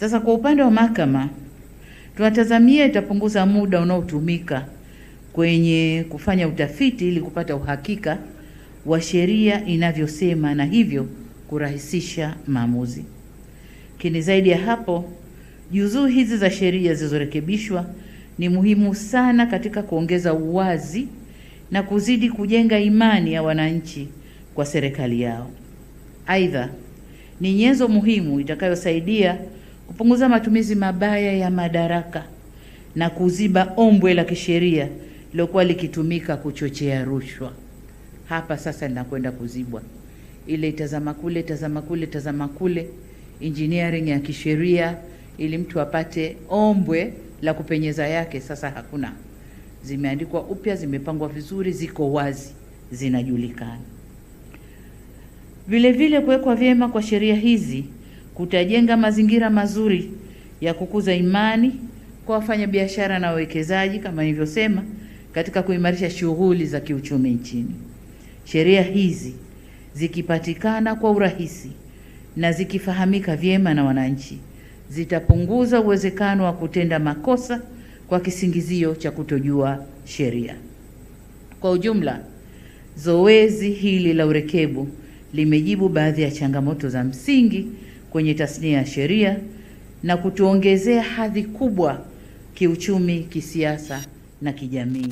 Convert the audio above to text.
Sasa kwa upande wa mahakama, tunatazamia itapunguza muda unaotumika kwenye kufanya utafiti ili kupata uhakika wa sheria inavyosema na hivyo kurahisisha maamuzi. Lakini zaidi ya hapo, juzuu hizi za sheria zilizorekebishwa ni muhimu sana katika kuongeza uwazi na kuzidi kujenga imani ya wananchi kwa serikali yao. Aidha, ni nyenzo muhimu itakayosaidia kupunguza matumizi mabaya ya madaraka na kuziba ombwe la kisheria lilokuwa likitumika kuchochea rushwa. Hapa sasa linakwenda kuzibwa. Ile tazama kule, tazama kule, tazama kule, engineering ya kisheria ili mtu apate ombwe la kupenyeza yake, sasa hakuna. Zimeandikwa upya, zimepangwa vizuri, ziko wazi, zinajulikana. Vile vile kuwekwa vyema kwa sheria hizi kutajenga mazingira mazuri ya kukuza imani kwa wafanyabiashara na wawekezaji kama nilivyosema, katika kuimarisha shughuli za kiuchumi nchini. Sheria hizi zikipatikana kwa urahisi na zikifahamika vyema na wananchi, zitapunguza uwezekano wa kutenda makosa kwa kisingizio cha kutojua sheria. Kwa ujumla, zoezi hili la urekebu limejibu baadhi ya changamoto za msingi kwenye tasnia ya sheria na kutuongezea hadhi kubwa kiuchumi, kisiasa na kijamii.